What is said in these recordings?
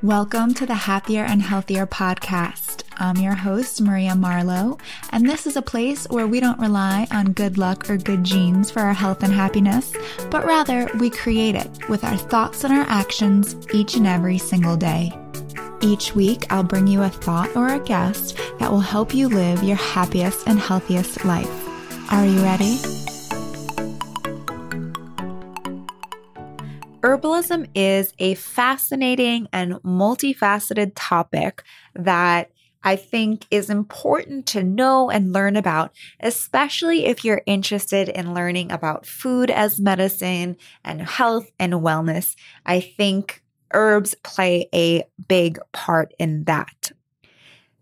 Welcome to the Happier and Healthier podcast. I'm your host, Maria Marlowe, and this is a place where we don't rely on good luck or good genes for our health and happiness, but rather we create it with our thoughts and our actions each and every single day. Each week, I'll bring you a thought or a guest that will help you live your happiest and healthiest life. Are you ready? Herbalism is a fascinating and multifaceted topic that I think is important to know and learn about, especially if you're interested in learning about food as medicine and health and wellness. I think herbs play a big part in that.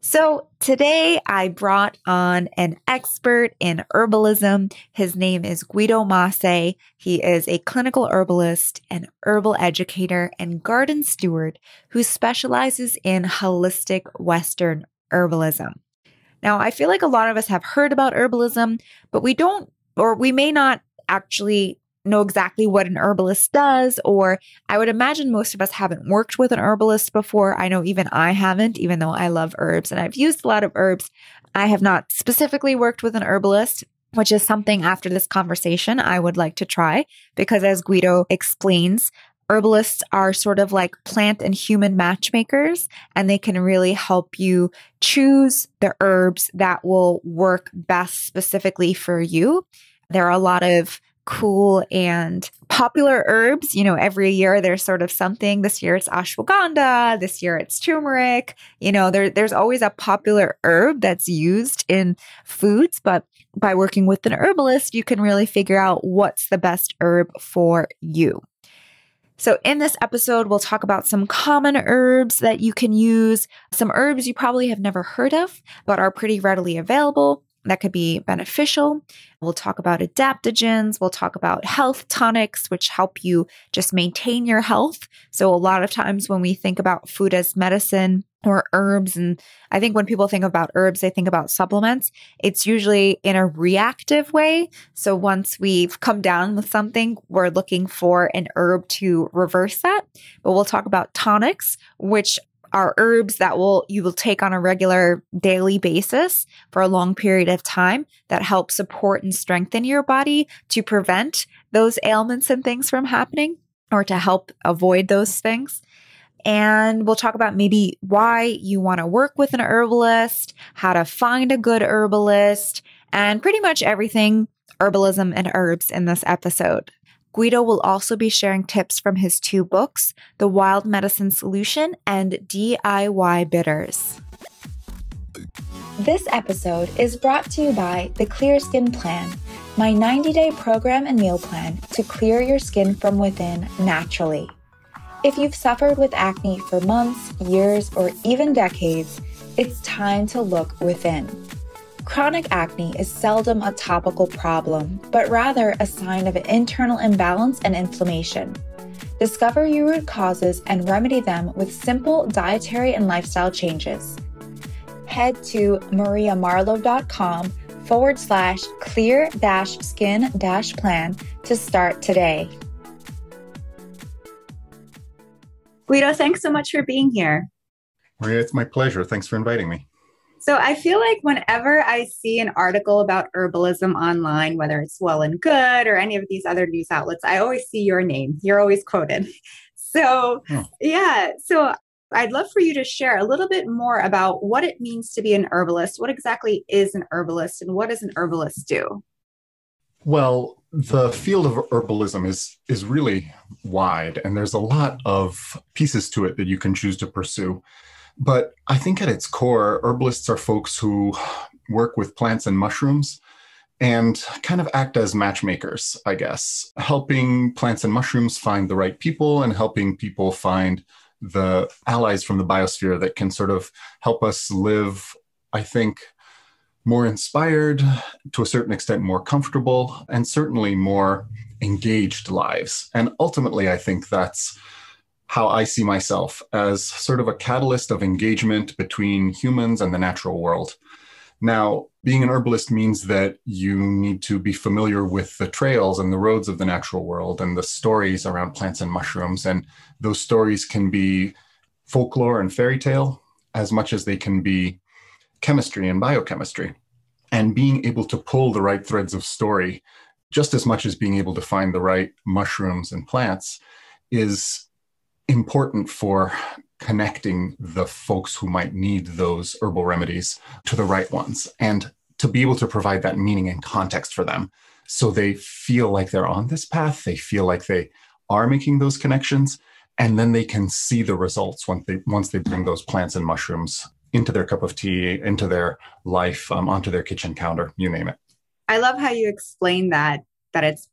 So today I brought on an expert in herbalism. His name is Guido Masé. He is a clinical herbalist, an herbal educator, and garden steward who specializes in holistic Western herbalism. Now, I feel like a lot of us have heard about herbalism, but we don't, or we may not actually know exactly what an herbalist does, or I would imagine most of us haven't worked with an herbalist before. I know even I haven't, even though I love herbs and I've used a lot of herbs. I have not specifically worked with an herbalist, which is something after this conversation I would like to try, because as Guido explains, herbalists are sort of like plant and human matchmakers, and they can really help you choose the herbs that will work best specifically for you. There are a lot of cool and popular herbs. Every year there's sort of something. This year it's ashwagandha. This year it's turmeric. There's always a popular herb that's used in foods, but by working with an herbalist, you can really figure out what's the best herb for you. So in this episode, we'll talk about some common herbs that you can use, some herbs you probably have never heard of, but are pretty readily available that could be beneficial. We'll talk about adaptogens. We'll talk about health tonics, which help you just maintain your health. So a lot of times when we think about food as medicine or herbs, and I think when people think about herbs, they think about supplements, it's usually in a reactive way. So once we've come down with something, we're looking for an herb to reverse that. But we'll talk about tonics, which are herbs that you will take on a regular daily basis for a long period of time that help support and strengthen your body to prevent those ailments and things from happening, or to help avoid those things. And we'll talk about maybe why you want to work with an herbalist, how to find a good herbalist, and pretty much everything herbalism and herbs in this episode. Guido will also be sharing tips from his 2 books, The Wild Medicine Solution and DIY Bitters. This episode is brought to you by the Clear Skin Plan, my 90-day program and meal plan to clear your skin from within naturally. If you've suffered with acne for months, years, or even decades, it's time to look within. Chronic acne is seldom a topical problem, but rather a sign of an internal imbalance and inflammation. Discover your root causes and remedy them with simple dietary and lifestyle changes. Head to mariamarlowe.com/clear-skin-plan to start today. Guido, thanks so much for being here. Maria, it's my pleasure. Thanks for inviting me. So I feel like whenever I see an article about herbalism online, whether it's Well and Good or any of these other news outlets, I always see your name. You're always quoted. So So I'd love for you to share a little bit more about what it means to be an herbalist. What exactly is an herbalist, and what does an herbalist do? Well, the field of herbalism is really wide, and there's a lot of pieces to it that you can choose to pursue. But I think at its core, herbalists are folks who work with plants and mushrooms and kind of act as matchmakers, I guess, helping plants and mushrooms find the right people and helping people find the allies from the biosphere that can sort of help us live, I think, more inspired, to a certain extent, more comfortable, and certainly more engaged lives. And ultimately, I think that's how I see myself, as sort of a catalyst of engagement between humans and the natural world. Now, being an herbalist means that you need to be familiar with the trails and the roads of the natural world and the stories around plants and mushrooms. And those stories can be folklore and fairy tale as much as they can be chemistry and biochemistry. And being able to pull the right threads of story, just as much as being able to find the right mushrooms and plants, is important for connecting the folks who might need those herbal remedies to the right ones, and to be able to provide that meaning and context for them so they feel like they're on this path, they feel like they are making those connections, and then they can see the results once they bring those plants and mushrooms into their cup of tea, into their life, onto their kitchen counter, you name it. I love how you explain that it's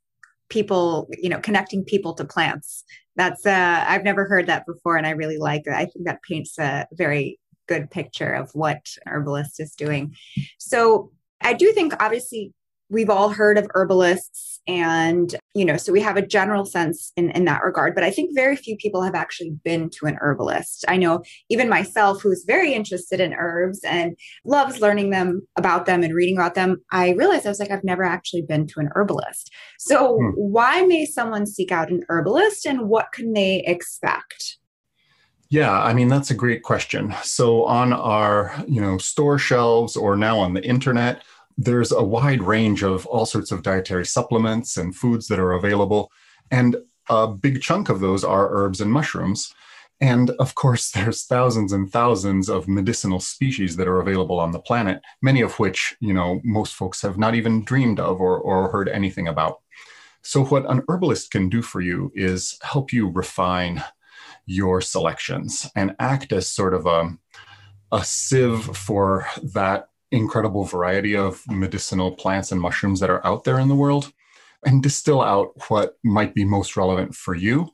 people, connecting people to plants. That's, I've never heard that before. And I really like that. I think that paints a very good picture of what an herbalist is doing. So I do think, obviously, we've all heard of herbalists and, so we have a general sense in that regard, but I think very few people have actually been to an herbalist. I know even myself, who's very interested in herbs and loves learning about them and reading about them, I realized I was like, I've never actually been to an herbalist. So why may someone seek out an herbalist and what can they expect? Yeah, I mean, that's a great question. So on our, store shelves or now on the internet, there's a wide range of all sorts of dietary supplements and foods that are available. And a big chunk of those are herbs and mushrooms. And of course, there's thousands and thousands of medicinal species that are available on the planet, many of which, most folks have not even dreamed of or heard anything about. So what an herbalist can do for you is help you refine your selections and act as sort of a sieve for that incredible variety of medicinal plants and mushrooms that are out there in the world, and distill out what might be most relevant for you.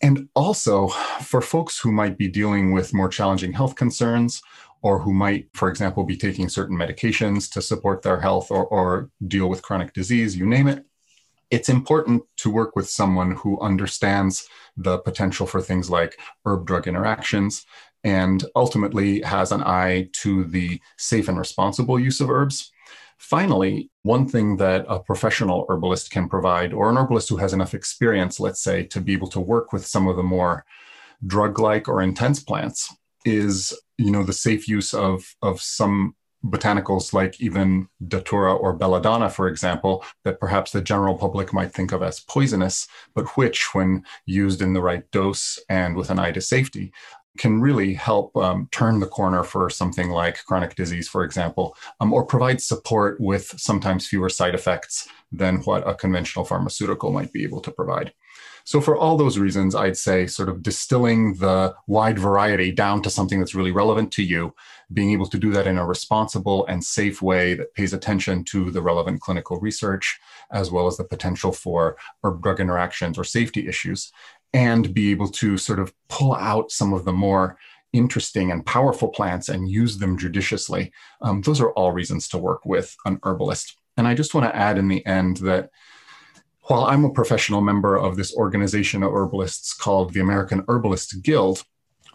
And also for folks who might be dealing with more challenging health concerns, or who might, for example, be taking certain medications to support their health or deal with chronic disease, you name it. It's important to work with someone who understands the potential for things like herb-drug interactions, and ultimately has an eye to the safe and responsible use of herbs. Finally, one thing that a professional herbalist can provide, or an herbalist who has enough experience, let's say, to be able to work with some of the more drug-like or intense plants, is, the safe use of some botanicals like even datura or belladonna, for example, that perhaps the general public might think of as poisonous, but which, when used in the right dose and with an eye to safety, can really help turn the corner for something like chronic disease, for example, or provide support with sometimes fewer side effects than what a conventional pharmaceutical might be able to provide. So for all those reasons, I'd say sort of distilling the wide variety down to something that's really relevant to you, being able to do that in a responsible and safe way that pays attention to the relevant clinical research, as well as the potential for herb-drug interactions or safety issues, and be able to sort of pull out some of the more interesting and powerful plants and use them judiciously. Those are all reasons to work with an herbalist. And I just want to add in the end that while I'm a professional member of this organization of herbalists called the American Herbalist Guild,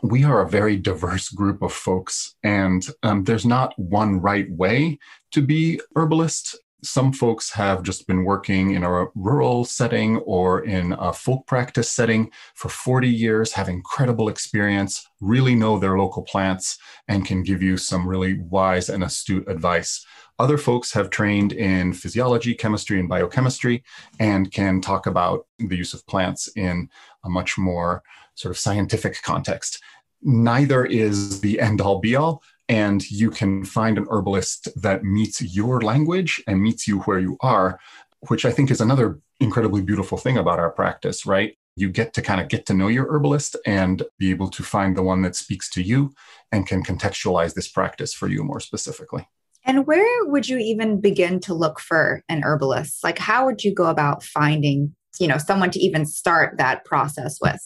we are a very diverse group of folks, and there's not one right way to be herbalist. Some folks have just been working in a rural setting or in a folk practice setting for 40 years, have incredible experience, really know their local plants, and can give you some really wise and astute advice. Other folks have trained in physiology, chemistry, and biochemistry, and can talk about the use of plants in a much more sort of scientific context. Neither is the end-all be-all. And you can find an herbalist that meets your language and meets you where you are, which I think is another incredibly beautiful thing about our practice, right? You get to kind of get to know your herbalist and be able to find the one that speaks to you and can contextualize this practice for you more specifically. And where would you even begin to look for an herbalist? Like, how would you go about finding, someone to even start that process with?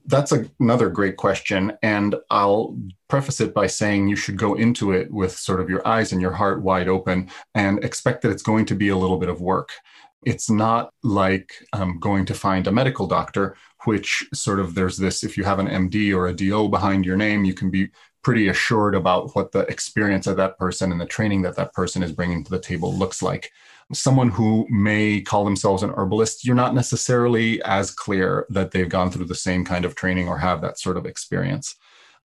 That's another great question. And I'll preface it by saying you should go into it with sort of your eyes and your heart wide open and expect that it's going to be a little bit of work. It's not like going to find a medical doctor, which sort of there's this, if you have an MD or a DO behind your name, you can be pretty assured about what the experience of that person and the training that that person is bringing to the table looks like. someone who may call themselves an herbalist, you're not necessarily as clear that they've gone through the same kind of training or have that sort of experience.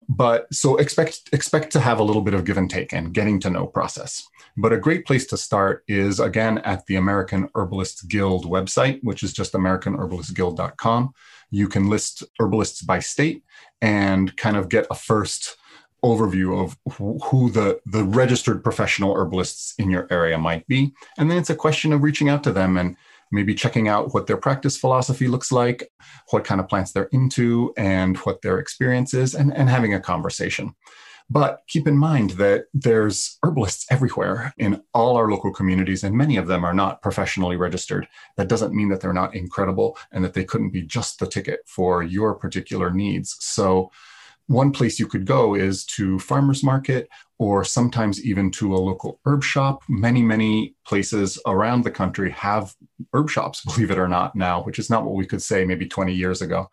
But so expect to have a little bit of give and take and getting to know process. But a great place to start is, again, at the American Herbalists Guild website, which is just americanherbalistguild.com. You can list herbalists by state and kind of get a first overview of who the registered professional herbalists in your area might be. And then it's a question of reaching out to them and maybe checking out what their practice philosophy looks like, what kind of plants they're into, and what their experience is, and having a conversation. But keep in mind that there's herbalists everywhere in all our local communities, and many of them are not professionally registered. That doesn't mean that they're not incredible and that they couldn't be just the ticket for your particular needs. So one place you could go is to farmers market, or sometimes even to a local herb shop. Many places around the country have herb shops, believe it or not, now, which is not what we could say maybe 20 years ago.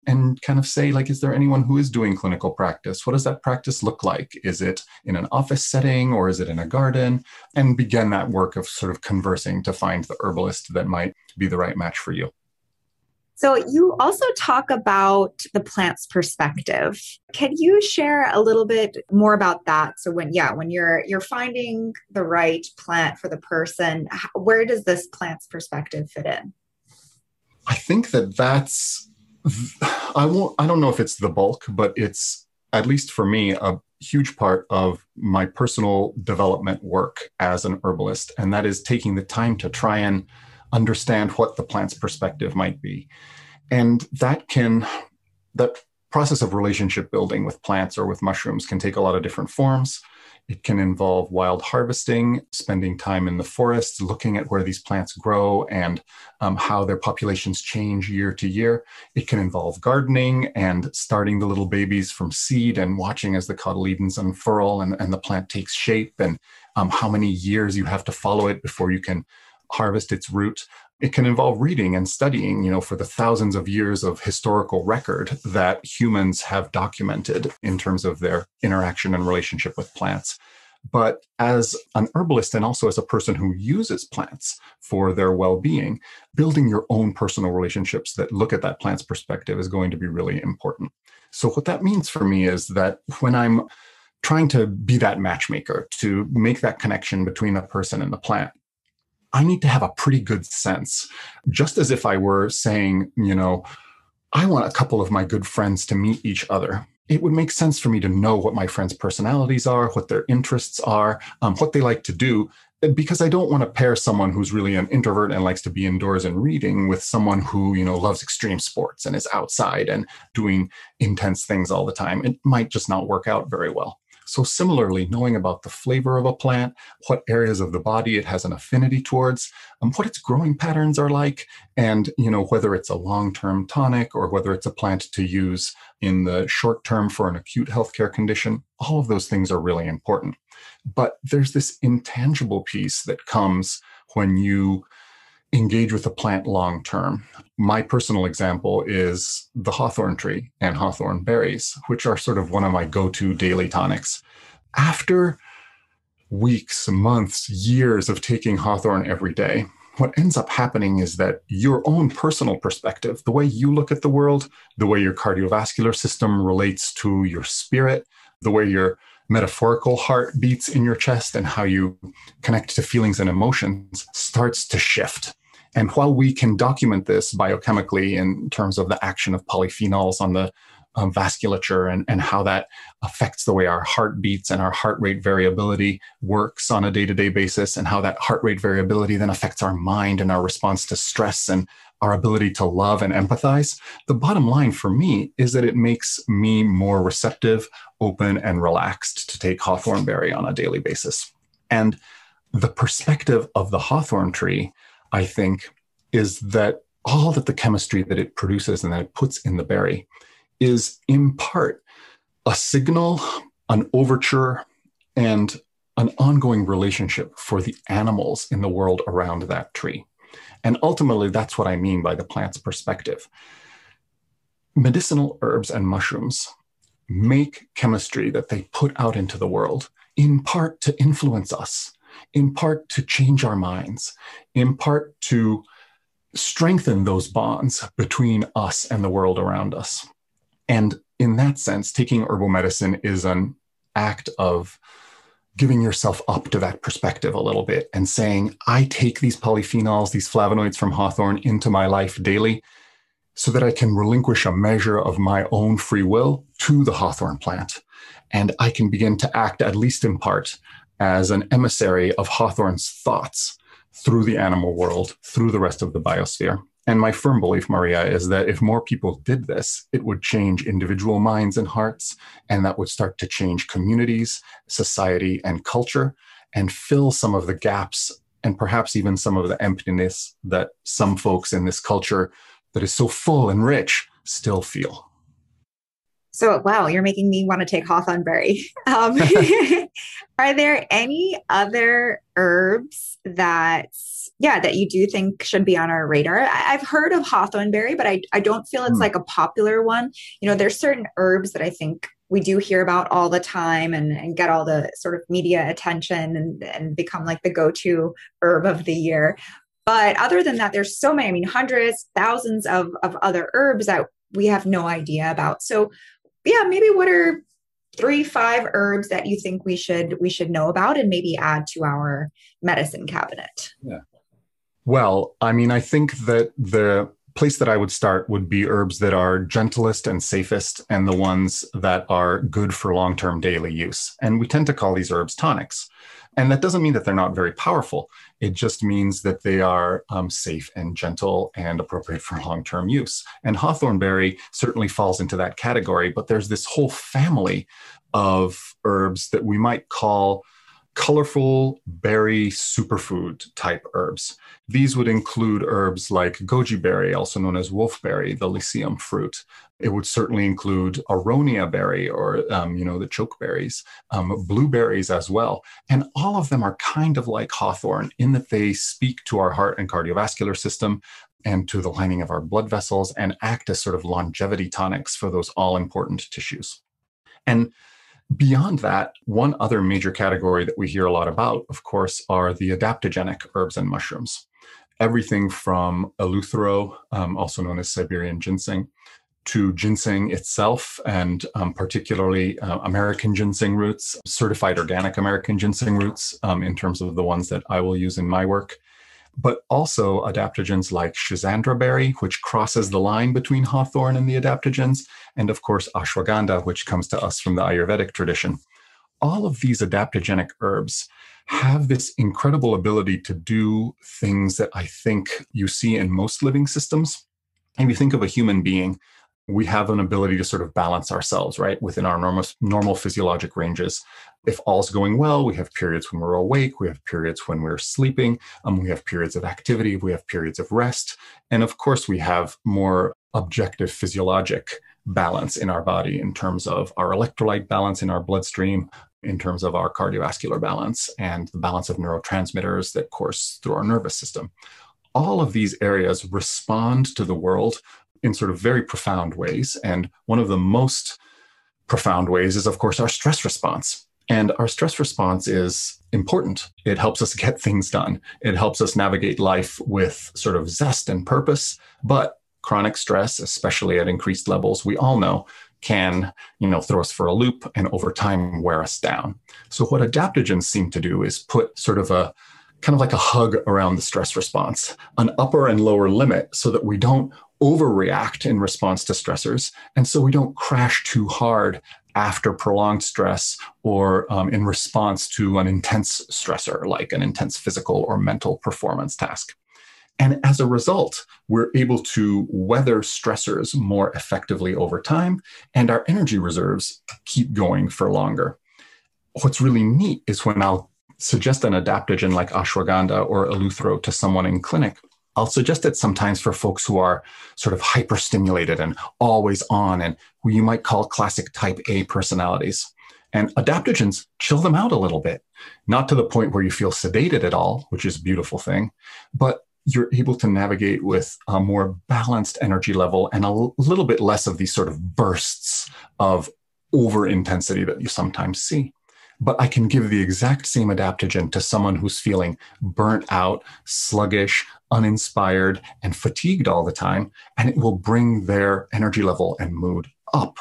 And kind of say, like, is there anyone who is doing clinical practice? What does that practice look like? Is it in an office setting or is it in a garden? And begin that work of sort of conversing to find the herbalist that might be the right match for you. So you also talk about the plant's perspective. Can you share a little bit more about that? So when you're finding the right plant for the person, where does this plant's perspective fit in? I think that's, I don't know if it's the bulk, but it's, at least for me, a huge part of my personal development work as an herbalist. And that is taking the time to try and understand what the plant's perspective might be. And that process of relationship building with plants or with mushrooms can take a lot of different forms. It can involve wild harvesting, spending time in the forest, looking at where these plants grow and how their populations change year to year. It can involve gardening and starting the little babies from seed and watching as the cotyledons unfurl and the plant takes shape, and how many years you have to follow it before you can harvest its root. It can involve reading and studying, for the thousands of years of historical record that humans have documented in terms of their interaction and relationship with plants. But as an herbalist and also as a person who uses plants for their well-being, building your own personal relationships that look at that plant's perspective is going to be really important. So what that means for me is that when I'm trying to be that matchmaker, to make that connection between the person and the plant, I need to have a pretty good sense, just as if I were saying, I want a couple of my good friends to meet each other. It would make sense for me to know what my friends' personalities are, what their interests are, what they like to do, because I don't want to pair someone who's really an introvert and likes to be indoors and reading with someone who, loves extreme sports and is outside and doing intense things all the time. It might just not work out very well. So similarly, knowing about the flavor of a plant, what areas of the body it has an affinity towards, what its growing patterns are like, and whether it's a long-term tonic or whether it's a plant to use in the short term for an acute healthcare condition, all of those things are really important. But there's this intangible piece that comes when you engage with a plant long term. My personal example is the hawthorn tree and hawthorn berries, which are sort of one of my go-to daily tonics. After weeks, months, years of taking hawthorn every day, what ends up happening is that your own personal perspective, the way you look at the world, the way your cardiovascular system relates to your spirit, the way your metaphorical heart beats in your chest and how you connect to feelings and emotions starts to shift. And while we can document this biochemically in terms of the action of polyphenols on the vasculature and how that affects the way our heart beats and our heart rate variability works on a day-to-day basis, and how that heart rate variability then affects our mind and our response to stress and our ability to love and empathize, the bottom line for me is that it makes me more receptive, open, and relaxed to take hawthorn berry on a daily basis. And the perspective of the hawthorn tree, I think, is that all that the chemistry that it produces and that it puts in the berry is in part a signal, an overture, and an ongoing relationship for the animals in the world around that tree. And ultimately, that's what I mean by the plant's perspective. Medicinal herbs and mushrooms make chemistry that they put out into the world in part to influence us, in part to change our minds, in part to strengthen those bonds between us and the world around us. And in that sense, taking herbal medicine is an act of giving yourself up to that perspective a little bit and saying, I take these polyphenols, these flavonoids from hawthorn into my life daily so that I can relinquish a measure of my own free will to the hawthorn plant. And I can begin to act, at least in part, as an emissary of hawthorn's thoughts through the animal world, through the rest of the biosphere. And my firm belief, Maria, is that if more people did this, it would change individual minds and hearts, and that would start to change communities, society, and culture, and fill some of the gaps and perhaps even some of the emptiness that some folks in this culture that is so full and rich still feel. So, wow, you're making me want to take hawthorn berry. Are there any other herbs that you do think should be on our radar? I've heard of hawthorn berry, but I don't feel it's like a popular one. There's certain herbs that I think we do hear about all the time and get all the sort of media attention and become like the go-to herb of the year. But other than that, there's so many, hundreds, thousands of other herbs that we have no idea about. So yeah, maybe what are 3-5 herbs that you think we should know about and maybe add to our medicine cabinet? Yeah. Well, I think that the place that I would start would be herbs that are gentlest and safest and the ones that are good for long-term daily use. And we tend to call these herbs tonics. And that doesn't mean that they're not very powerful. It just means that they are safe and gentle and appropriate for long-term use. And hawthorn berry certainly falls into that category, but there's this whole family of herbs that we might call colorful berry superfood type herbs. These would include herbs like goji berry, also known as wolfberry, the lycium fruit. It would certainly include aronia berry or, the chokeberries, blueberries as well. And all of them are kind of like hawthorn in that they speak to our heart and cardiovascular system and to the lining of our blood vessels and act as sort of longevity tonics for those all-important tissues. And beyond that, one other major category that we hear a lot about, of course, are the adaptogenic herbs and mushrooms. Everything from eleuthero, also known as Siberian ginseng, to ginseng itself, and particularly American ginseng roots, certified organic American ginseng roots, in terms of the ones that I will use in my work. But also adaptogens like schizandra berry, which crosses the line between hawthorn and the adaptogens, and of course ashwagandha, which comes to us from the Ayurvedic tradition. All of these adaptogenic herbs have this incredible ability to do things that I think you see in most living systems. If you think of a human being, we have an ability to sort of balance ourselves, right, within our normal physiologic ranges. If all's going well, we have periods when we're awake, we have periods when we're sleeping, we have periods of activity, we have periods of rest. And of course, we have more objective physiologic balance in our body in terms of our electrolyte balance in our bloodstream, in terms of our cardiovascular balance and the balance of neurotransmitters that course through our nervous system. All of these areas respond to the world in sort of very profound ways. And one of the most profound ways is, of course, our stress response. And our stress response is important. It helps us get things done. It helps us navigate life with sort of zest and purpose. But chronic stress, especially at increased levels, we all know can, throw us for a loop and over time wear us down. So what adaptogens seem to do is put sort of a kind of like a hug around the stress response, an upper and lower limit so that we don't overreact in response to stressors. And so we don't crash too hard after prolonged stress or in response to an intense stressor, like an intense physical or mental performance task. And as a result, we're able to weather stressors more effectively over time, and our energy reserves keep going for longer. What's really neat is when I'll suggest an adaptogen like ashwagandha or eleuthero to someone in clinic, I'll suggest it sometimes for folks who are sort of hyperstimulated and always on and who you might call classic type A personalities. And adaptogens chill them out a little bit, not to the point where you feel sedated at all, which is a beautiful thing, but you're able to navigate with a more balanced energy level and a little bit less of these sort of bursts of over intensity that you sometimes see. but I can give the exact same adaptogen to someone who's feeling burnt out, sluggish, uninspired, and fatigued all the time, and it will bring their energy level and mood up.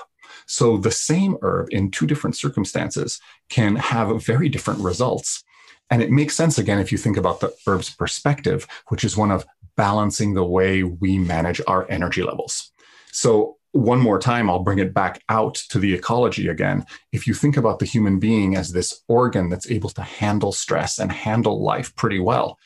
So the same herb in two different circumstances can have very different results. And it makes sense, again, if you think about the herb's perspective, which is one of balancing the way we manage our energy levels. So one more time, I'll bring it back out to the ecology again. If you think about the human being as this organ that's able to handle stress and handle life pretty well,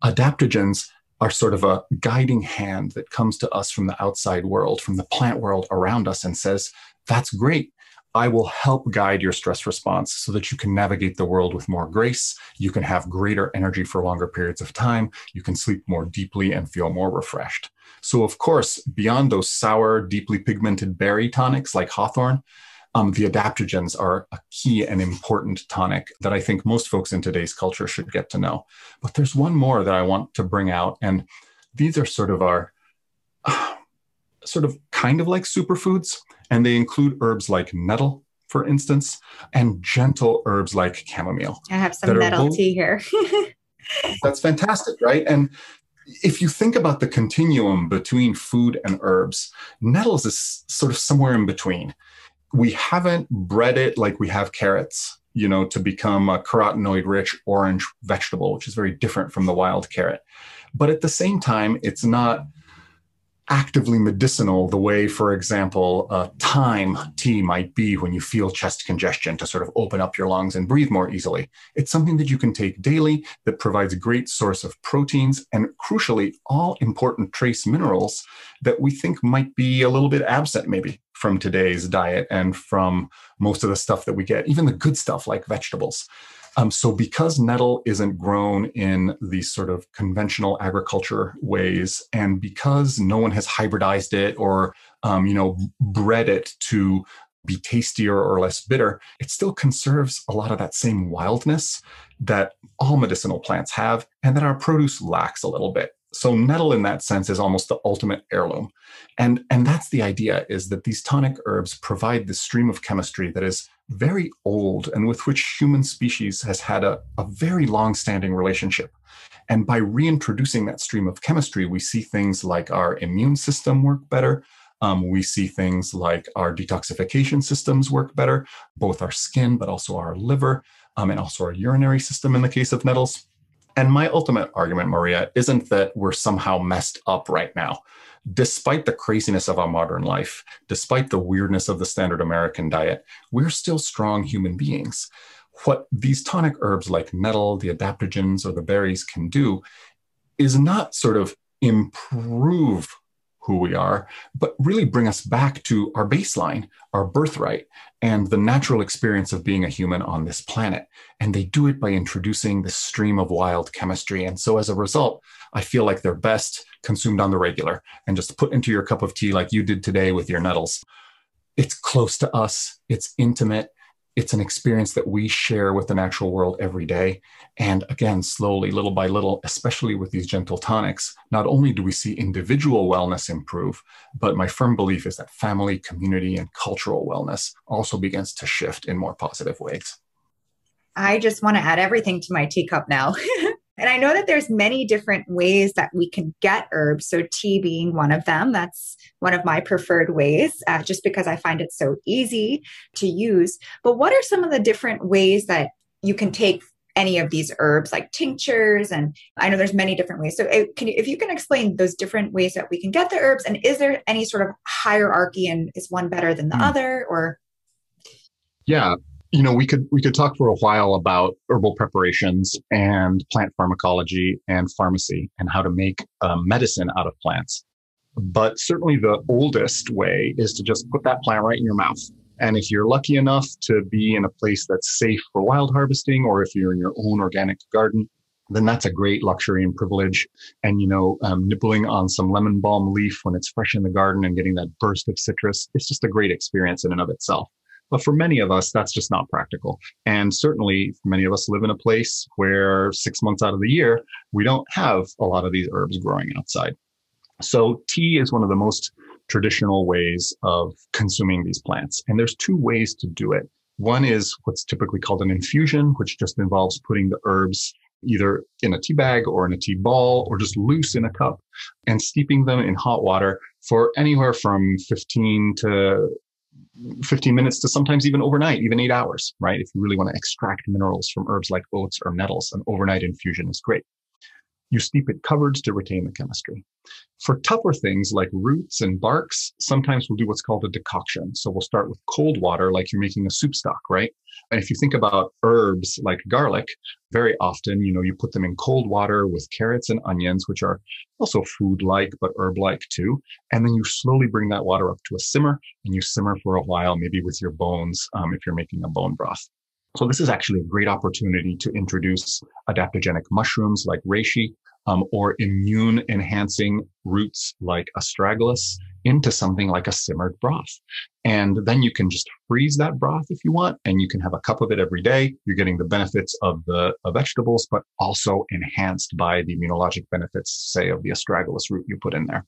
adaptogens are sort of a guiding hand that comes to us from the outside world, from the plant world around us, and says, that's great. I will help guide your stress response so that you can navigate the world with more grace. You can have greater energy for longer periods of time. You can sleep more deeply and feel more refreshed. So of course, beyond those sour, deeply pigmented berry tonics like hawthorn, the adaptogens are a key and important tonic that I think most folks in today's culture should get to know. But there's one more that I want to bring out, and these are sort of our kind of like superfoods, and they include herbs like nettle, for instance, and gentle herbs like chamomile. I have some nettle tea here. That's fantastic, right? And if you think about the continuum between food and herbs, nettles is sort of somewhere in between. We haven't bred it like we have carrots, to become a carotenoid-rich orange vegetable, which is very different from the wild carrot. But at the same time, it's not actively medicinal the way, for example, thyme tea might be when you feel chest congestion to sort of open up your lungs and breathe more easily. It's something that you can take daily that provides a great source of proteins and, crucially, all important trace minerals that we think might be a little bit absent maybe from today's diet and from most of the stuff that we get, even the good stuff like vegetables. So because nettle isn't grown in these sort of conventional agriculture ways, and because no one has hybridized it or, bred it to be tastier or less bitter, it still conserves a lot of that same wildness that all medicinal plants have and that our produce lacks a little bit. So nettle in that sense is almost the ultimate heirloom. And that's the idea, is that these tonic herbs provide this stream of chemistry that is very old and with which human species has had a very long-standing relationship. And by reintroducing that stream of chemistry, we see things like our immune system work better. We see things like our detoxification systems work better, both our skin, but also our liver, and also our urinary system in the case of nettles. And my ultimate argument, Maria, isn't that we're somehow messed up right now. Despite the craziness of our modern life, despite the weirdness of the standard American diet, we're still strong human beings. What these tonic herbs like nettle, the adaptogens, or the berries can do is not sort of improve who we are, but really bring us back to our baseline, our birthright, and the natural experience of being a human on this planet. And they do it by introducing this stream of wild chemistry. And so as a result, I feel like they're best consumed on the regular and just put into your cup of tea like you did today with your nettles. It's close to us. It's intimate. It's an experience that we share with the natural world every day. And again, slowly, little by little, especially with these gentle tonics, not only do we see individual wellness improve, but my firm belief is that family, community, and cultural wellness also begins to shift in more positive ways. I just want to add everything to my teacup now. And I know that there's many different ways that we can get herbs. So tea being one of them. That's one of my preferred ways, just because I find it so easy to use. But what are some of the different ways that you can take any of these herbs, like tinctures? And I know there's many different ways. So if you can explain those different ways that we can get the herbs, and is there any sort of hierarchy, and is one better than the other, or? Yeah. We could talk for a while about herbal preparations and plant pharmacology and pharmacy and how to make medicine out of plants. But certainly the oldest way is to just put that plant right in your mouth. And if you're lucky enough to be in a place that's safe for wild harvesting, or if you're in your own organic garden, then that's a great luxury and privilege. And, nibbling on some lemon balm leaf when it's fresh in the garden and getting that burst of citrus, it's just a great experience in and of itself. But for many of us, that's just not practical. And certainly many of us live in a place where 6 months out of the year, we don't have a lot of these herbs growing outside. So tea is one of the most traditional ways of consuming these plants. And there's two ways to do it. One is what's typically called an infusion, which just involves putting the herbs either in a tea bag or in a tea ball or just loose in a cup and steeping them in hot water for anywhere from 15 minutes to sometimes even overnight, even 8 hours, right? If you really want to extract minerals from herbs like oats or nettles, an overnight infusion is great. You steep it covered to retain the chemistry. For tougher things like roots and barks, sometimes we'll do what's called a decoction. So we'll start with cold water, like you're making a soup stock, right? And if you think about herbs like garlic, very often, you put them in cold water with carrots and onions, which are also food-like, but herb-like too. And then you slowly bring that water up to a simmer, and you simmer for a while, maybe with your bones, if you're making a bone broth. So this is actually a great opportunity to introduce adaptogenic mushrooms like reishi, or immune-enhancing roots like astragalus into something like a simmered broth. And then you can just freeze that broth if you want, and you can have a cup of it every day. You're getting the benefits of the vegetables, but also enhanced by the immunologic benefits, say, of the astragalus root you put in there.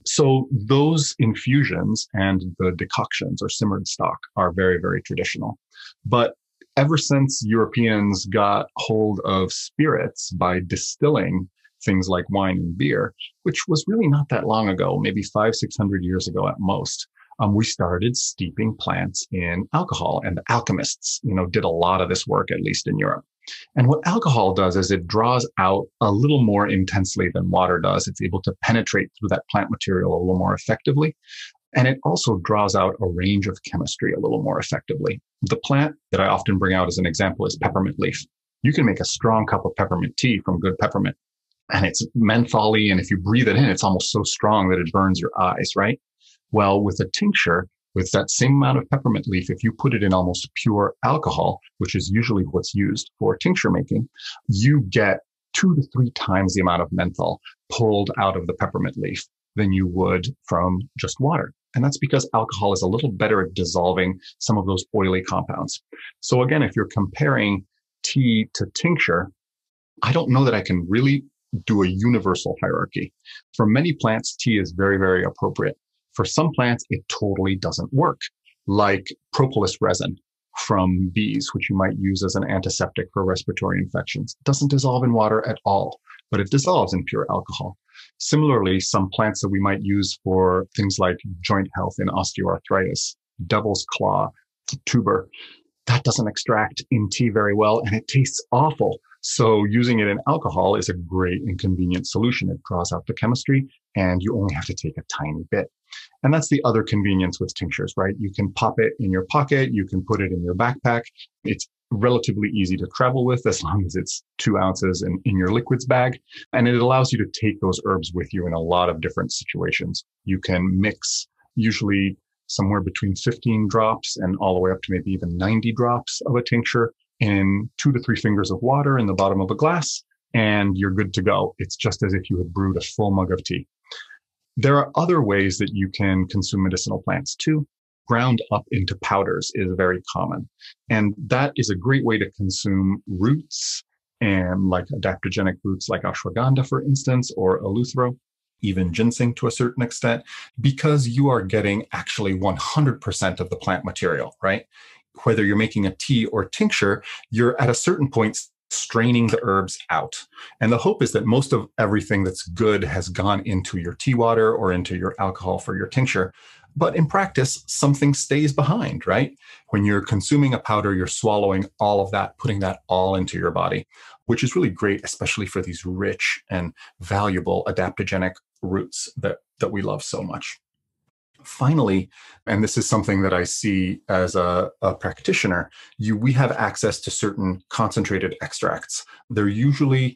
So those infusions and the decoctions or simmered stock are very, very traditional. But ever since Europeans got hold of spirits by distilling things like wine and beer, which was really not that long ago, maybe 500-600 years ago at most, we started steeping plants in alcohol. And the alchemists, did a lot of this work, at least in Europe. And what alcohol does is it draws out a little more intensely than water does. It's able to penetrate through that plant material a little more effectively. And it also draws out a range of chemistry a little more effectively. The plant that I often bring out as an example is peppermint leaf. You can make a strong cup of peppermint tea from good peppermint. And it's mentholy, and if you breathe it in, it's almost so strong that it burns your eyes, right? Well, with a tincture, with that same amount of peppermint leaf, if you put it in almost pure alcohol, which is usually what's used for tincture making, you get 2 to 3 times the amount of menthol pulled out of the peppermint leaf than you would from just water. And that's because alcohol is a little better at dissolving some of those oily compounds. So again, if you're comparing tea to tincture, I don't know that I can really do a universal hierarchy. For many plants, tea is very, very appropriate. For some plants, it totally doesn't work, like propolis resin from bees, which you might use as an antiseptic for respiratory infections. It doesn't dissolve in water at all, but it dissolves in pure alcohol. Similarly, some plants that we might use for things like joint health in osteoarthritis, devil's claw, tuber, that doesn't extract in tea very well, and it tastes awful. So using it in alcohol is a great and convenient solution. It draws out the chemistry, and you only have to take a tiny bit. And that's the other convenience with tinctures, right? You can pop it in your pocket. You can put it in your backpack. It's relatively easy to travel with as long as it's 2 ounces in your liquids bag. And it allows you to take those herbs with you in a lot of different situations. You can mix usually somewhere between 15 drops and all the way up to maybe even 90 drops of a tincture in 2 to 3 fingers of water in the bottom of a glass, and you're good to go. It's just as if you had brewed a full mug of tea. There are other ways that you can consume medicinal plants too. Ground up into powders is very common. And that is a great way to consume roots, and like adaptogenic roots like ashwagandha, for instance, or eleuthero, even ginseng to a certain extent, because you are getting actually 100% of the plant material, right? Whether you're making a tea or tincture, you're at a certain point straining the herbs out. And the hope is that most of everything that's good has gone into your tea water or into your alcohol for your tincture. But in practice, something stays behind, right? When you're consuming a powder, you're swallowing all of that, putting that all into your body, which is really great, especially for these rich and valuable adaptogenic roots that we love so much. Finally, and this is something that I see as a practitioner, we have access to certain concentrated extracts. They're usually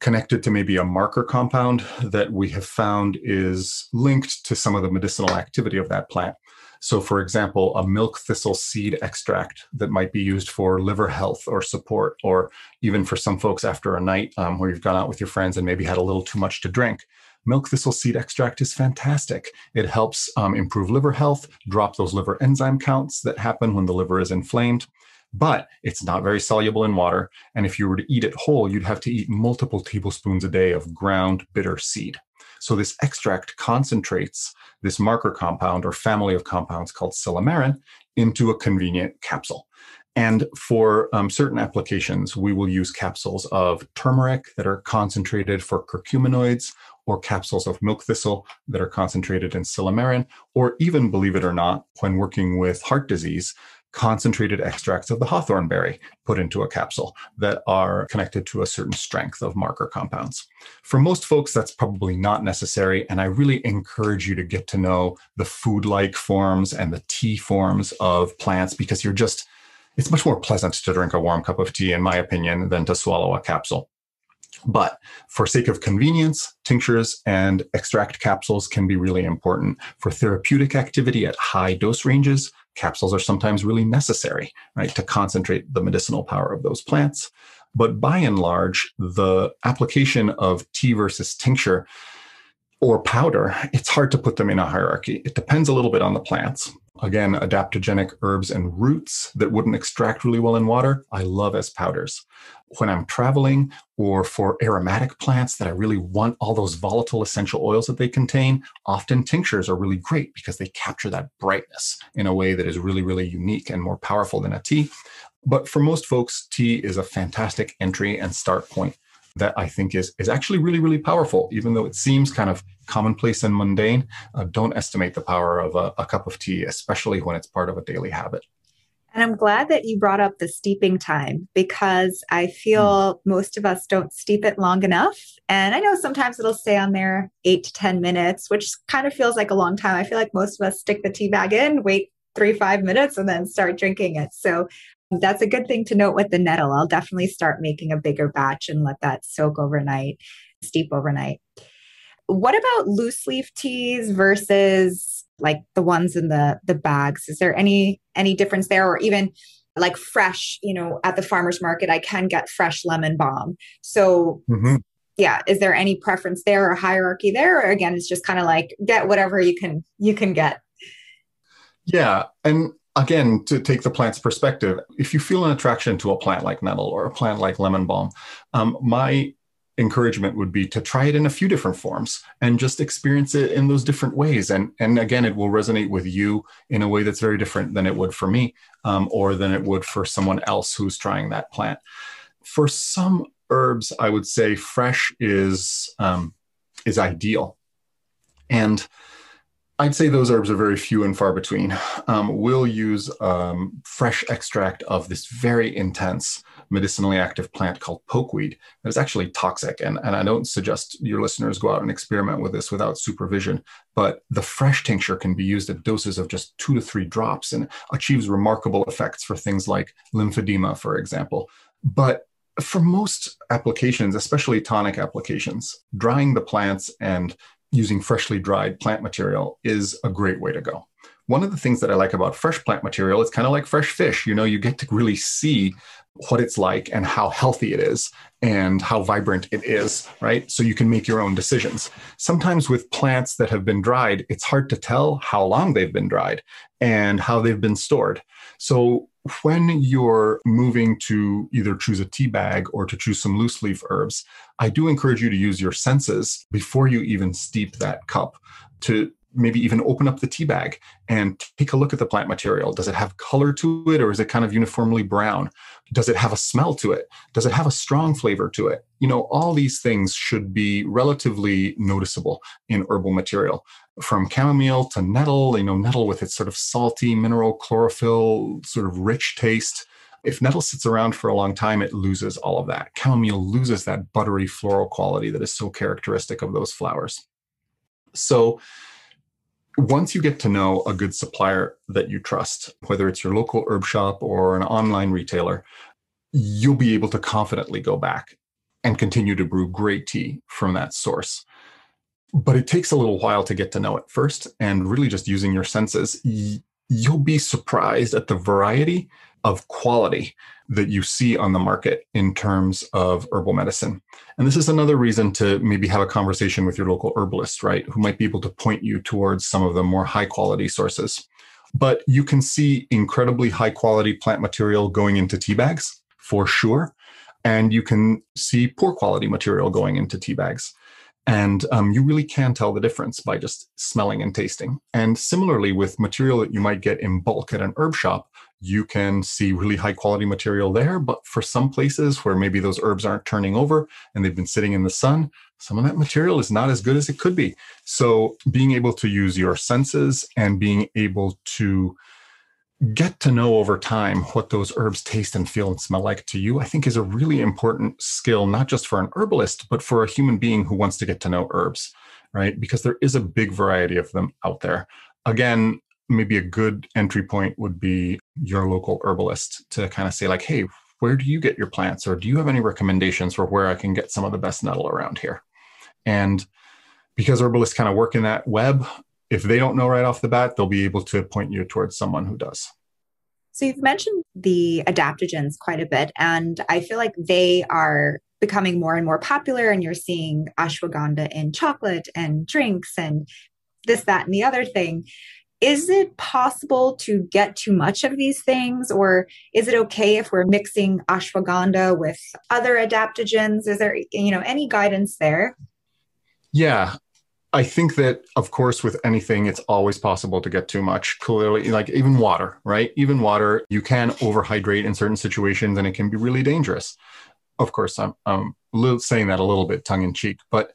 connected to maybe a marker compound that we have found is linked to some of the medicinal activity of that plant. So for example, a milk thistle seed extract that might be used for liver health or support, or even for some folks after a night where you've gone out with your friends and maybe had a little too much to drink. Milk thistle seed extract is fantastic. It helps improve liver health, drop those liver enzyme counts that happen when the liver is inflamed. But it's not very soluble in water. And if you were to eat it whole, you'd have to eat multiple tablespoons a day of ground bitter seed. So this extract concentrates this marker compound or family of compounds called silymarin into a convenient capsule. And for certain applications, we will use capsules of turmeric that are concentrated for curcuminoids, or capsules of milk thistle that are concentrated in silymarin, or even, believe it or not, when working with heart disease, concentrated extracts of the hawthorn berry put into a capsule that are connected to a certain strength of marker compounds. For most folks, that's probably not necessary, and I really encourage you to get to know the food-like forms and the tea forms of plants, because it's much more pleasant to drink a warm cup of tea, in my opinion, than to swallow a capsule. But for sake of convenience, tinctures and extract capsules can be really important. For therapeutic activity at high dose ranges, capsules are sometimes really necessary, right, to concentrate the medicinal power of those plants. But by and large, the application of tea versus tincture or powder, it's hard to put them in a hierarchy. It depends a little bit on the plants. Again, adaptogenic herbs and roots that wouldn't extract really well in water, I love as powders. When I'm traveling, or for aromatic plants that I really want all those volatile essential oils that they contain, often tinctures are really great because they capture that brightness in a way that is really, really unique and more powerful than a tea. But for most folks, tea is a fantastic entry and start point that I think is actually really, really powerful, even though it seems kind of commonplace and mundane. Don't estimate the power of a cup of tea, especially when it's part of a daily habit. And I'm glad that you brought up the steeping time, because I feel most of us don't steep it long enough. And I know sometimes it'll stay on there 8 to 10 minutes, which kind of feels like a long time. I feel like most of us stick the tea bag in, wait 3-5 minutes, and then start drinking it. So that's a good thing to note with the nettle. I'll definitely start making a bigger batch and let that soak overnight, steep overnight. What about loose leaf teas versus like the ones in the bags? Is there any difference there? Or even like fresh, at the farmer's market, I can get fresh lemon balm. So yeah, is there any preference there or hierarchy there? Or again, it's just kind of like get whatever you can get. Yeah. And again, to take the plant's perspective, if you feel an attraction to a plant like nettle or a plant like lemon balm, my encouragement would be to try it in a few different forms and just experience it in those different ways. And again, it will resonate with you in a way that's very different than it would for me, or than it would for someone else who's trying that plant. For some herbs, I would say fresh is ideal. And I'd say those herbs are very few and far between. We'll use fresh extract of this very intense medicinally active plant called pokeweed that is actually toxic. And I don't suggest your listeners go out and experiment with this without supervision. But the fresh tincture can be used at doses of just 2 to 3 drops and achieves remarkable effects for things like lymphedema, for example. But for most applications, especially tonic applications, drying the plants and using freshly dried plant material is a great way to go. One of the things that I like about fresh plant material, it's kind of like fresh fish. You get to really see what it's like and how healthy it is and how vibrant it is, right? So you can make your own decisions. Sometimes with plants that have been dried, it's hard to tell how long they've been dried and how they've been stored. So when you're moving to either choose a tea bag or to choose some loose leaf herbs, I do encourage you to use your senses before you even steep that cup, to maybe even open up the tea bag and take a look at the plant material. Does it have color to it, or is it kind of uniformly brown? Does it have a smell to it? Does it have a strong flavor to it? All these things should be relatively noticeable in herbal material. From chamomile to nettle, nettle with its sort of salty, mineral, chlorophyll, sort of rich taste. If nettle sits around for a long time, it loses all of that. Chamomile loses that buttery floral quality that is so characteristic of those flowers. So once you get to know a good supplier that you trust, whether it's your local herb shop or an online retailer, you'll be able to confidently go back and continue to brew great tea from that source. But it takes a little while to get to know it first, and really just using your senses, you'll be surprised at the variety of quality that you see on the market in terms of herbal medicine. And this is another reason to maybe have a conversation with your local herbalist, right, who might be able to point you towards some of the more high quality sources. But you can see incredibly high quality plant material going into tea bags, for sure. And you can see poor quality material going into tea bags. And you really can tell the difference by just smelling and tasting. And similarly with material that you might get in bulk at an herb shop, you can see really high quality material there. But for some places where maybe those herbs aren't turning over and they've been sitting in the sun, some of that material is not as good as it could be. So being able to use your senses and being able to get to know over time what those herbs taste and feel and smell like to you, I think is a really important skill, not just for an herbalist, but for a human being who wants to get to know herbs, right? Because there is a big variety of them out there. Again, maybe a good entry point would be your local herbalist to kind of say like, hey, where do you get your plants? Or do you have any recommendations for where I can get some of the best nettle around here? And because herbalists kind of work in that web, if they don't know right off the bat, they'll be able to point you towards someone who does. So you've mentioned the adaptogens quite a bit, and I feel like they are becoming more and more popular, and you're seeing ashwagandha in chocolate and drinks and this, that, and the other thing. Is it possible to get too much of these things, or is it okay if we're mixing ashwagandha with other adaptogens? Is there, any guidance there? Yeah. I think that, of course, with anything, it's always possible to get too much. Clearly, like even water, right? Even water, you can overhydrate in certain situations and it can be really dangerous. Of course, I'm saying that a little bit tongue in cheek, but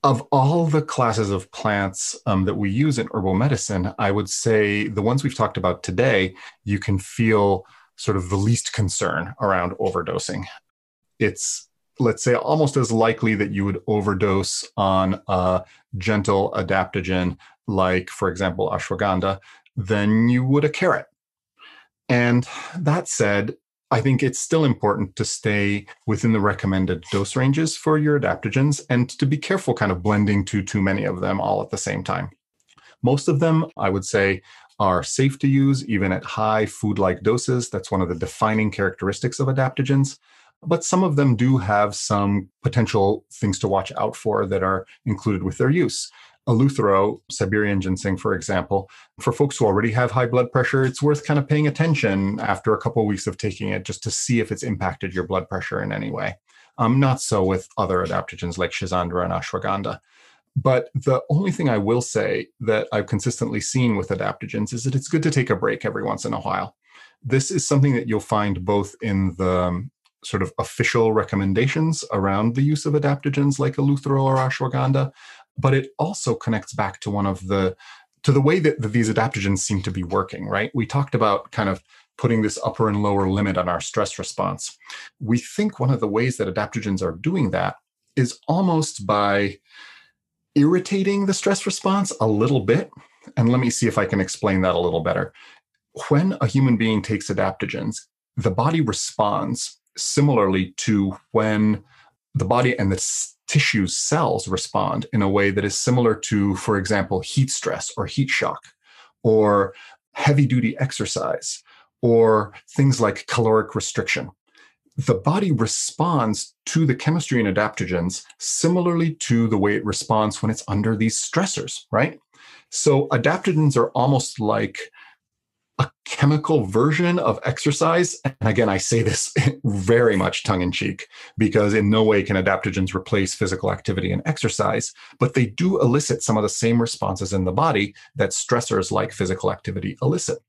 of all the classes of plants that we use in herbal medicine, I would say the ones we've talked about today, you can feel sort of the least concern around overdosing. It's, let's say, almost as likely that you would overdose on a gentle adaptogen, like, for example, ashwagandha, than you would a carrot. And that said, I think it's still important to stay within the recommended dose ranges for your adaptogens and to be careful kind of blending too many of them all at the same time. Most of them, I would say, are safe to use even at high food-like doses. That's one of the defining characteristics of adaptogens. But some of them do have some potential things to watch out for that are included with their use. Eleuthero, Siberian ginseng, for example, for folks who already have high blood pressure, it's worth kind of paying attention after a couple of weeks of taking it just to see if it's impacted your blood pressure in any way. Not so with other adaptogens like Schisandra and ashwagandha. But the only thing I will say that I've consistently seen with adaptogens is that it's good to take a break every once in a while. This is something that you'll find both in the sort of official recommendations around the use of adaptogens like eleuthero or ashwagandha, but it also connects back to the way that these adaptogens seem to be working, right? We talked about kind of putting this upper and lower limit on our stress response. We think one of the ways that adaptogens are doing that is almost by irritating the stress response a little bit. And let me see if I can explain that a little better. When a human being takes adaptogens, the body responds similarly to when the body and the tissue's cells respond in a way that is similar to, for example, heat stress or heat shock or heavy-duty exercise or things like caloric restriction. The body responds to the chemistry in adaptogens similarly to the way it responds when it's under these stressors, right? So adaptogens are almost like a chemical version of exercise. And again, I say this very much tongue in cheek because in no way can adaptogens replace physical activity and exercise, but they do elicit some of the same responses in the body that stressors like physical activity elicit.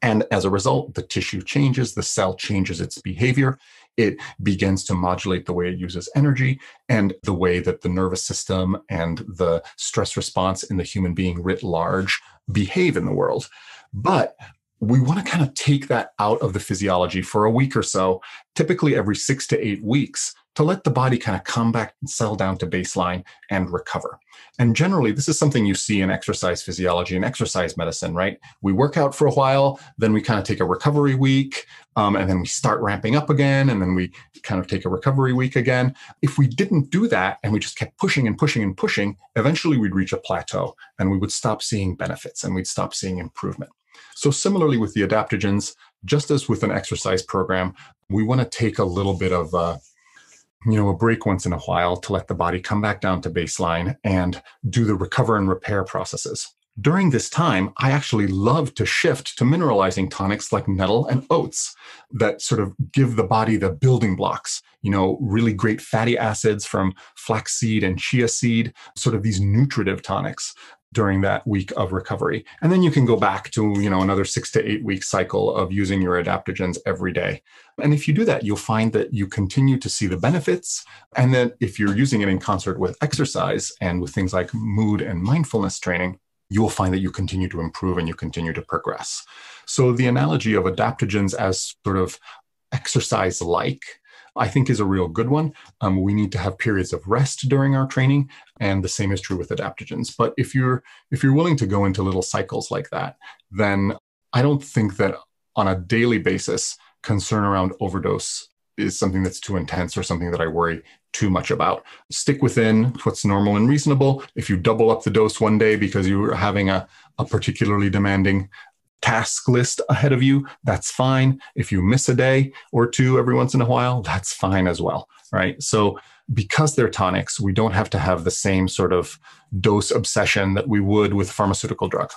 And as a result, the tissue changes, the cell changes its behavior. It begins to modulate the way it uses energy and the way that the nervous system and the stress response in the human being writ large behave in the world. But we want to kind of take that out of the physiology for a week or so, typically every 6 to 8 weeks, to let the body kind of come back and settle down to baseline and recover. And generally, this is something you see in exercise physiology and exercise medicine, right? We work out for a while, then we kind of take a recovery week, and then we start ramping up again, and then we kind of take a recovery week again. If we didn't do that and we just kept pushing and pushing and pushing, eventually we'd reach a plateau and we would stop seeing benefits and we'd stop seeing improvement. So similarly with the adaptogens, just as with an exercise program, we want to take a little bit of a break once in a while to let the body come back down to baseline and do the recover and repair processes. During this time, I actually love to shift to mineralizing tonics like nettle and oats that sort of give the body the building blocks, really great fatty acids from flaxseed and chia seed, sort of these nutritive tonics during that week of recovery. And then you can go back to, another 6 to 8 week cycle of using your adaptogens every day. And if you do that, you'll find that you continue to see the benefits. And then if you're using it in concert with exercise and with things like mood and mindfulness training, you will find that you continue to improve and you continue to progress. So the analogy of adaptogens as sort of exercise-like, I think is a real good one. We need to have periods of rest during our training, and the same is true with adaptogens. But if you're willing to go into little cycles like that, then I don't think that on a daily basis, concern around overdose is something that's too intense or something that I worry too much about. Stick within what's normal and reasonable. If you double up the dose one day because you're having a particularly demanding task list ahead of you, that's fine. If you miss a day or two every once in a while, that's fine as well, right? So because they're tonics, we don't have to have the same sort of dose obsession that we would with pharmaceutical drug.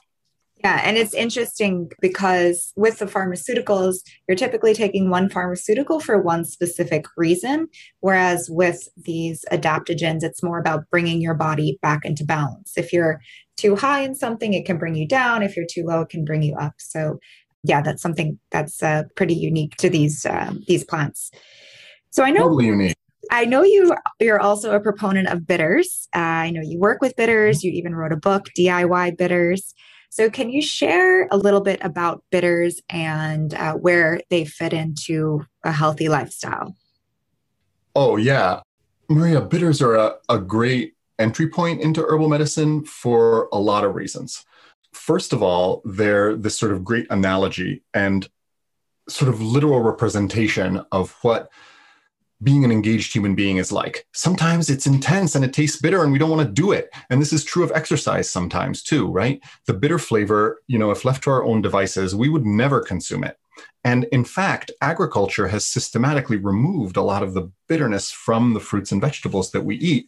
Yeah, and it's interesting because with the pharmaceuticals, you're typically taking one pharmaceutical for one specific reason, whereas with these adaptogens, it's more about bringing your body back into balance. If you're too high in something, it can bring you down. If you're too low, it can bring you up. So yeah, that's something that's pretty unique to these plants. So Totally unique. I know you're also a proponent of bitters. I know you work with bitters. You even wrote a book, DIY Bitters. So can you share a little bit about bitters and where they fit into a healthy lifestyle? Oh, yeah. Maria, bitters are a great entry point into herbal medicine for a lot of reasons. First of all, they're this sort of great analogy and sort of literal representation of what being an engaged human being is like. Sometimes it's intense and it tastes bitter and we don't want to do it. And this is true of exercise sometimes too, right? The bitter flavor, if left to our own devices, we would never consume it. And in fact, agriculture has systematically removed a lot of the bitterness from the fruits and vegetables that we eat,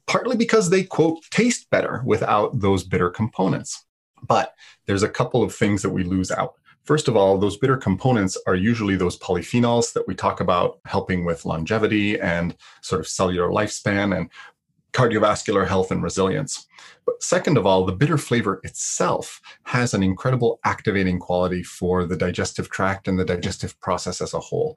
partly because they, quote, taste better without those bitter components. But there's a couple of things that we lose out. First of all, those bitter components are usually those polyphenols that we talk about helping with longevity and sort of cellular lifespan and cardiovascular health and resilience. But second of all, the bitter flavor itself has an incredible activating quality for the digestive tract and the digestive process as a whole.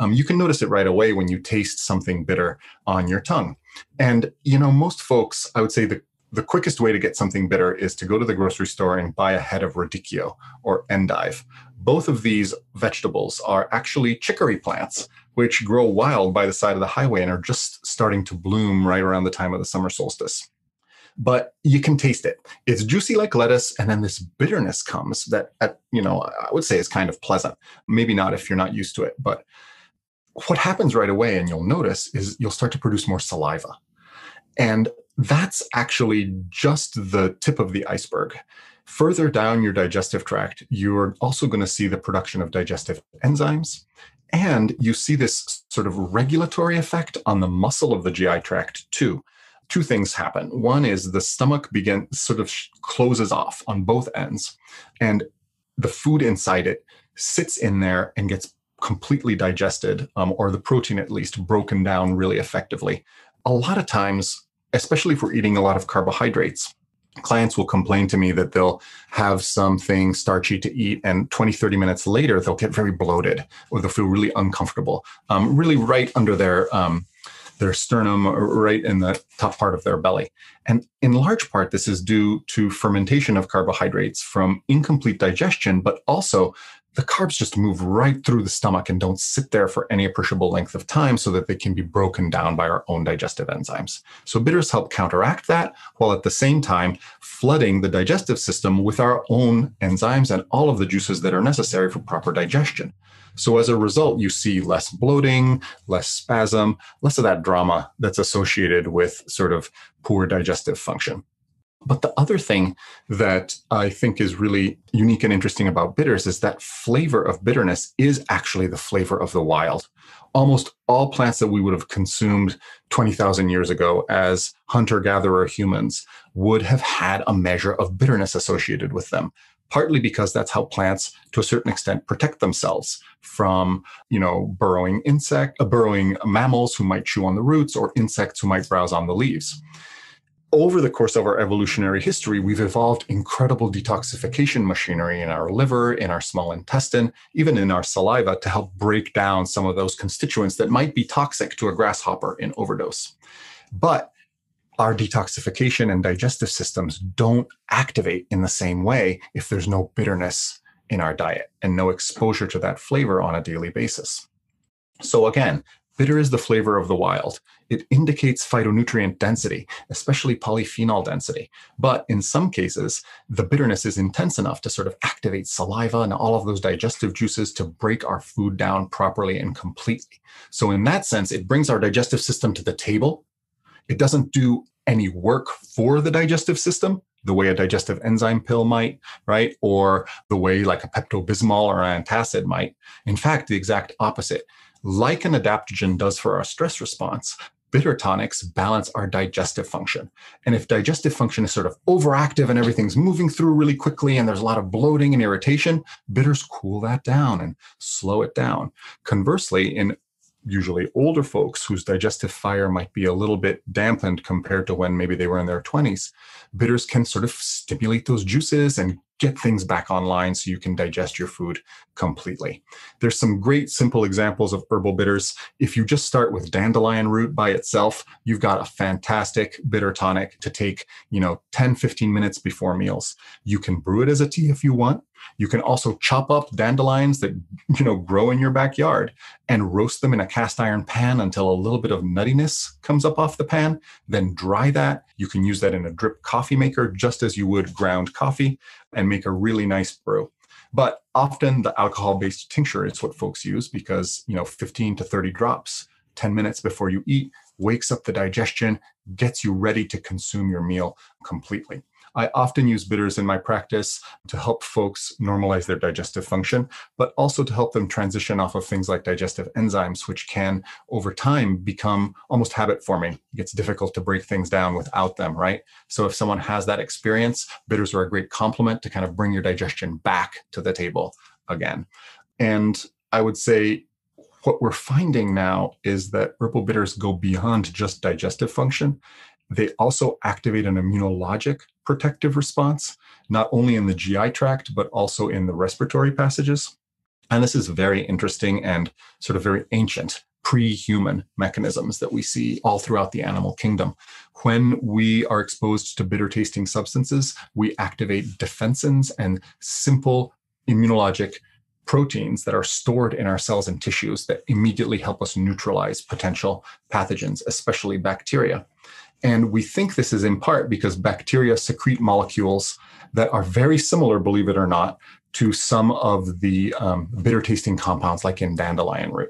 You can notice it right away when you taste something bitter on your tongue. And, most folks, I would say the quickest way to get something bitter is to go to the grocery store and buy a head of radicchio or endive. Both of these vegetables are actually chicory plants, which grow wild by the side of the highway and are just starting to bloom right around the time of the summer solstice. But you can taste it. It's juicy like lettuce, and then this bitterness comes that, I would say is kind of pleasant. Maybe not if you're not used to it, but what happens right away, and you'll notice, is you'll start to produce more saliva. And that's actually just the tip of the iceberg. Further down your digestive tract, you're also going to see the production of digestive enzymes. And you see this sort of regulatory effect on the muscle of the GI tract too. Two things happen. One is the stomach closes off on both ends, and the food inside it sits in there and gets completely digested, or the protein at least broken down really effectively. A lot of times, especially if we're eating a lot of carbohydrates, clients will complain to me that they'll have something starchy to eat and 20, 30 minutes later, they'll get very bloated or they'll feel really uncomfortable, really right under their sternum, right in the top part of their belly. And in large part, this is due to fermentation of carbohydrates from incomplete digestion, but also the carbs just move right through the stomach and don't sit there for any appreciable length of time so that they can be broken down by our own digestive enzymes. So bitters help counteract that while at the same time flooding the digestive system with our own enzymes and all of the juices that are necessary for proper digestion. So as a result, you see less bloating, less spasm, less of that drama that's associated with sort of poor digestive function. But the other thing that I think is really unique and interesting about bitters is that flavor of bitterness is actually the flavor of the wild. Almost all plants that we would have consumed 20,000 years ago as hunter-gatherer humans would have had a measure of bitterness associated with them, partly because that's how plants, to a certain extent, protect themselves from, burrowing mammals who might chew on the roots or insects who might browse on the leaves. Over the course of our evolutionary history, we've evolved incredible detoxification machinery in our liver, in our small intestine, even in our saliva to help break down some of those constituents that might be toxic to a grasshopper in overdose. But our detoxification and digestive systems don't activate in the same way if there's no bitterness in our diet and no exposure to that flavor on a daily basis. So again, bitter is the flavor of the wild. It indicates phytonutrient density, especially polyphenol density. But in some cases, the bitterness is intense enough to sort of activate saliva and all of those digestive juices to break our food down properly and completely. So in that sense, it brings our digestive system to the table. It doesn't do any work for the digestive system, the way a digestive enzyme pill might, right? Or the way like a Pepto-Bismol or an antacid might. In fact, the exact opposite. Like an adaptogen does for our stress response, bitter tonics balance our digestive function. And if digestive function is sort of overactive and everything's moving through really quickly and there's a lot of bloating and irritation, bitters cool that down and slow it down. Conversely, in usually older folks whose digestive fire might be a little bit dampened compared to when maybe they were in their 20s, bitters can sort of stimulate those juices and get things back online so you can digest your food completely. There's some great simple examples of herbal bitters. If you just start with dandelion root by itself, you've got a fantastic bitter tonic to take, 10, 15 minutes before meals. You can brew it as a tea if you want. You can also chop up dandelions that, grow in your backyard and roast them in a cast iron pan until a little bit of nuttiness comes up off the pan. Then dry that. You can use that in a drip coffee maker, just as you would ground coffee, and make a really nice brew. But often the alcohol-based tincture is what folks use because, 15 to 30 drops, 10 minutes before you eat, wakes up the digestion, gets you ready to consume your meal completely. I often use bitters in my practice to help folks normalize their digestive function, but also to help them transition off of things like digestive enzymes, which can, over time, become almost habit forming. It gets difficult to break things down without them, right? So if someone has that experience, bitters are a great complement to kind of bring your digestion back to the table again. And I would say what we're finding now is that herbal bitters go beyond just digestive function. They also activate an immunologic protective response, not only in the GI tract, but also in the respiratory passages. And this is very interesting and sort of very ancient pre-human mechanisms that we see all throughout the animal kingdom. When we are exposed to bitter tasting substances, we activate defensins and simple immunologic proteins that are stored in our cells and tissues that immediately help us neutralize potential pathogens, especially bacteria. And we think this is in part because bacteria secrete molecules that are very similar, believe it or not, to some of the bitter tasting compounds like in dandelion root.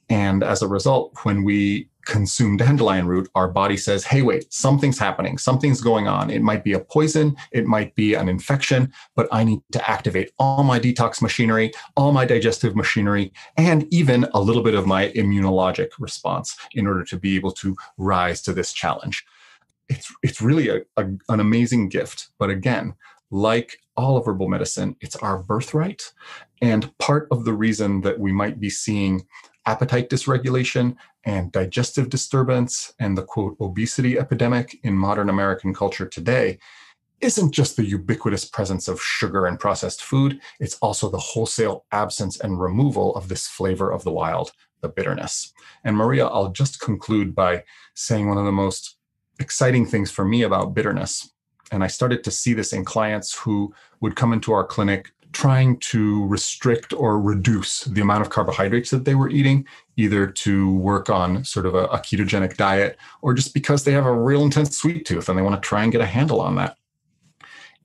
And as a result, when we consume dandelion root, our body says, hey, wait, something's happening, something's going on. It might be a poison, it might be an infection, but I need to activate all my detox machinery, all my digestive machinery, and even a little bit of my immunologic response in order to be able to rise to this challenge. It's really an amazing gift. But again, like all of herbal medicine, it's our birthright. And part of the reason that we might be seeing appetite dysregulation and digestive disturbance and the quote obesity epidemic in modern American culture today isn't just the ubiquitous presence of sugar and processed food. It's also the wholesale absence and removal of this flavor of the wild, the bitterness. And Maria, I'll just conclude by saying one of the most exciting things for me about bitterness, and I started to see this in clients who would come into our clinic trying to restrict or reduce the amount of carbohydrates that they were eating, either to work on sort of a ketogenic diet or just because they have a real intense sweet tooth and they want to try and get a handle on that.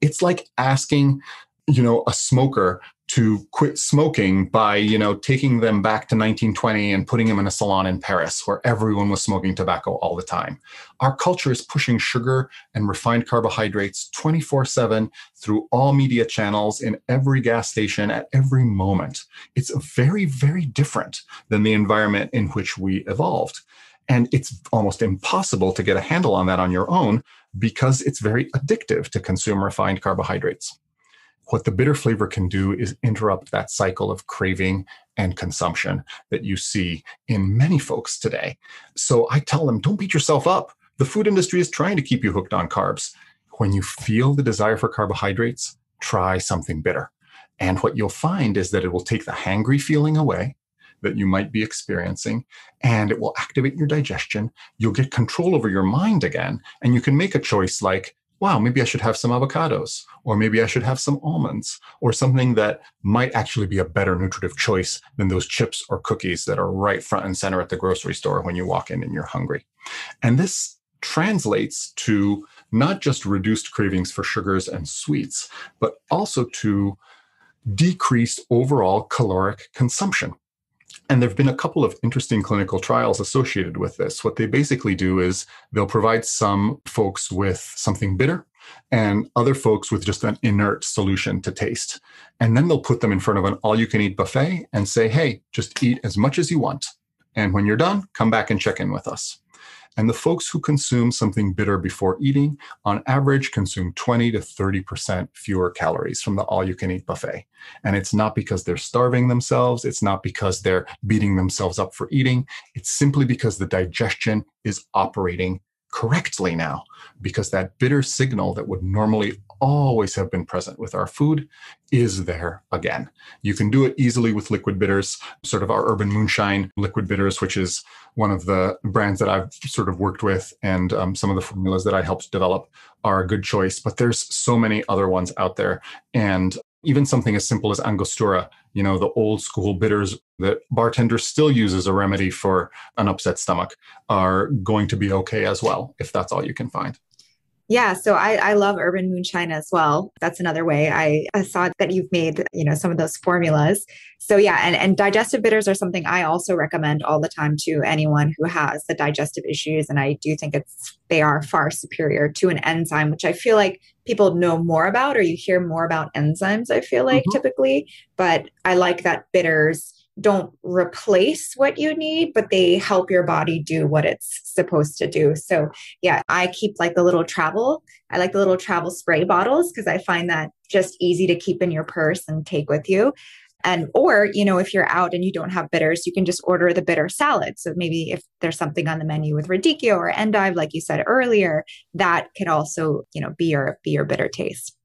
It's like asking, a smoker to quit smoking by, taking them back to 1920 and putting them in a salon in Paris where everyone was smoking tobacco all the time. Our culture is pushing sugar and refined carbohydrates 24/7 through all media channels in every gas station at every moment. It's very, very different than the environment in which we evolved. And it's almost impossible to get a handle on that on your own because it's very addictive to consume refined carbohydrates. What the bitter flavor can do is interrupt that cycle of craving and consumption that you see in many folks today. So I tell them, don't beat yourself up. The food industry is trying to keep you hooked on carbs. When you feel the desire for carbohydrates, try something bitter. And what you'll find is that it will take the hangry feeling away that you might be experiencing, and it will activate your digestion. You'll get control over your mind again, and you can make a choice like, wow, maybe I should have some avocados, or maybe I should have some almonds, or something that might actually be a better nutritive choice than those chips or cookies that are right front and center at the grocery store when you walk in and you're hungry. And this translates to not just reduced cravings for sugars and sweets, but also to decreased overall caloric consumption. And there have been a couple of interesting clinical trials associated with this. What they basically do is they'll provide some folks with something bitter and other folks with just an inert solution to taste. And then they'll put them in front of an all-you-can-eat buffet and say, hey, just eat as much as you want. And when you're done, come back and check in with us. And the folks who consume something bitter before eating, on average, consume 20 to 30% fewer calories from the all-you-can-eat buffet. And it's not because they're starving themselves. It's not because they're beating themselves up for eating. It's simply because the digestion is operating correctly now, because that bitter signal that would normally always have been present with our food is there again. You can do it easily with liquid bitters, sort of our Urban Moonshine liquid bitters, which is one of the brands that I've sort of worked with, and some of the formulas that I helped develop are a good choice. But there's so many other ones out there. And even something as simple as Angostura, the old school bitters that bartenders still use as a remedy for an upset stomach, are going to be okay as well, if that's all you can find. Yeah, so I love Urban Moonshine as well. That's another way. I saw that you've made, some of those formulas. So yeah, and digestive bitters are something I also recommend all the time to anyone who has the digestive issues. And I do think they are far superior to an enzyme, which I feel like people know more about, or you hear more about enzymes, I feel like typically. But I like that bitters don't replace what you need, but they help your body do what it's supposed to do. So yeah, I keep I like the little travel spray bottles because I find that just easy to keep in your purse and take with you. And, or, if you're out and you don't have bitters, you can just order the bitter salad. So maybe if there's something on the menu with radicchio or endive, like you said earlier, that could also, be your bitter taste.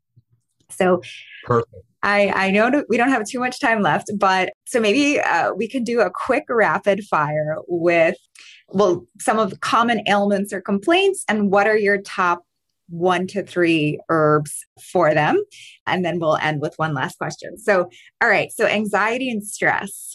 So perfect. I know we don't have too much time left, but so maybe we can do a quick rapid fire with, some of the common ailments or complaints, and what are your top 1 to 3 herbs for them? And then we'll end with one last question. So, all right. So anxiety and stress.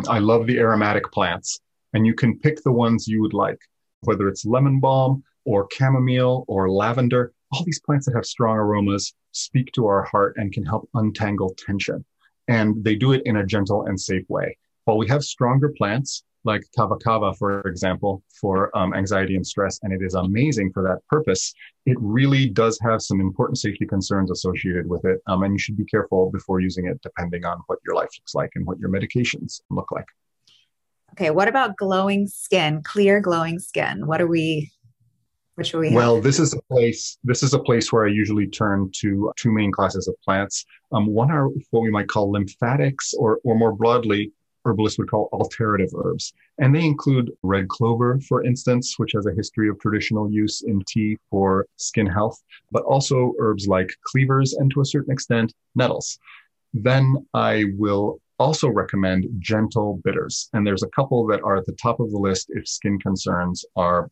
I love the aromatic plants, and you can pick the ones you would like, whether it's lemon balm or chamomile or lavender. All these plants that have strong aromas speak to our heart and can help untangle tension. And they do it in a gentle and safe way. While we have stronger plants like kava kava, for example, for anxiety and stress, and it is amazing for that purpose, it really does have some important safety concerns associated with it. And you should be careful before using it, depending on what your life looks like and what your medications look like. Okay. What about glowing skin, clear glowing skin? What should we have? Well, this is a place where I usually turn to 2 main classes of plants. One are what we might call lymphatics, or more broadly, herbalists would call alterative herbs. And they include red clover, for instance, which has a history of traditional use in tea for skin health, but also herbs like cleavers and, to a certain extent, nettles. Then I will also recommend gentle bitters. And there's a couple that are at the top of the list if skin concerns are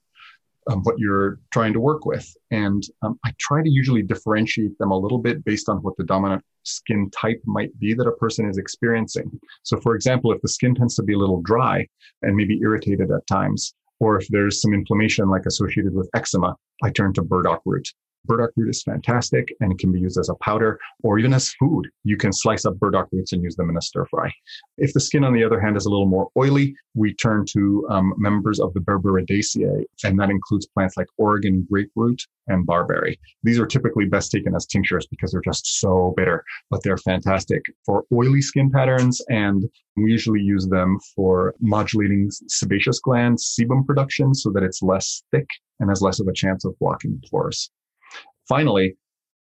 what you're trying to work with. And I try to usually differentiate them a little bit based on what the dominant skin type might be that a person is experiencing. So for example, if the skin tends to be a little dry and maybe irritated at times, or if there's some inflammation like associated with eczema, I turn to burdock root. Burdock root is fantastic and it can be used as a powder or even as food. You can slice up burdock roots and use them in a stir fry. If the skin, on the other hand, is a little more oily, we turn to members of the Berberidaceae, and that includes plants like Oregon grapefruit and barberry. These are typically best taken as tinctures because they're just so bitter, but they're fantastic for oily skin patterns, and we usually use them for modulating sebaceous gland sebum production so that it's less thick and has less of a chance of blocking pores. Finally,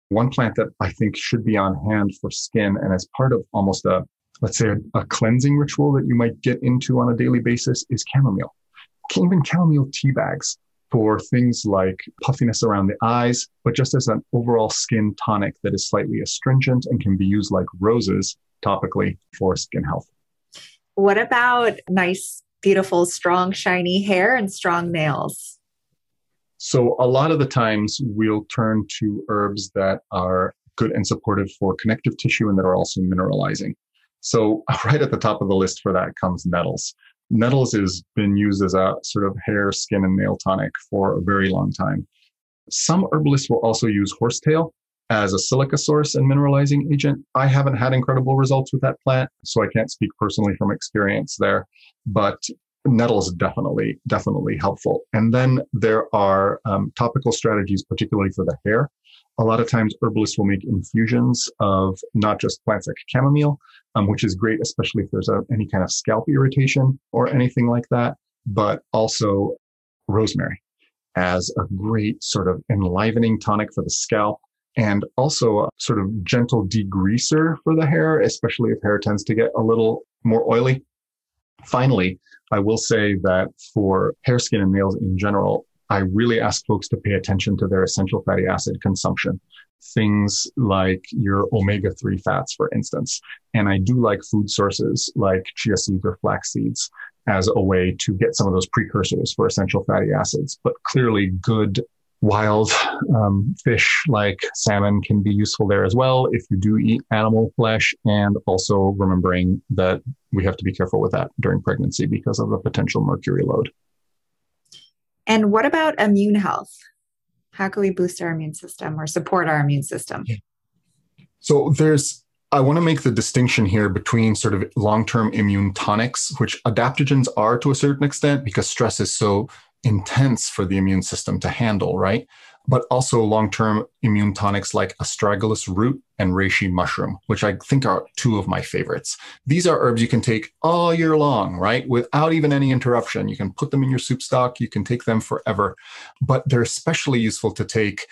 one plant that I think should be on hand for skin and as part of almost let's say a cleansing ritual that you might get into on a daily basis is chamomile. Even chamomile tea bags for things like puffiness around the eyes, but just as an overall skin tonic that is slightly astringent and can be used like roses topically for skin health. What about nice, beautiful, strong, shiny hair and strong nails? So a lot of the times we'll turn to herbs that are good and supportive for connective tissue and that are also mineralizing. So right at the top of the list for that comes nettles. Nettles has been used as a sort of hair, skin, and nail tonic for a very long time. Some herbalists will also use horsetail as a silica source and mineralizing agent. I haven't had incredible results with that plant, so I can't speak personally from experience there, but nettles definitely helpful. And then there are topical strategies, particularly for the hair. A lot of times herbalists will make infusions of not just plants like chamomile, which is great, especially if there's any kind of scalp irritation or anything like that, but also rosemary as a great sort of enlivening tonic for the scalp, and also a sort of gentle degreaser for the hair, especially if hair tends to get a little more oily. Finally, I will say that for hair, skin, and nails in general, I really ask folks to pay attention to their essential fatty acid consumption. Things like your omega-3 fats, for instance. And I do like food sources like chia seeds or flax seeds as a way to get some of those precursors for essential fatty acids. But clearly good wild fish like salmon can be useful there as well if you do eat animal flesh, and also remembering that we have to be careful with that during pregnancy because of the potential mercury load. And what about immune health? How can we boost our immune system or support our immune system? So I want to make the distinction here between sort of long-term immune tonics, which adaptogens are to a certain extent because stress is so intense for the immune system to handle, right? But also long-term immune tonics like astragalus root and reishi mushroom, which I think are two of my favorites. These are herbs you can take all year long, right? Without even any interruption. You can put them in your soup stock. You can take them forever, but they're especially useful to take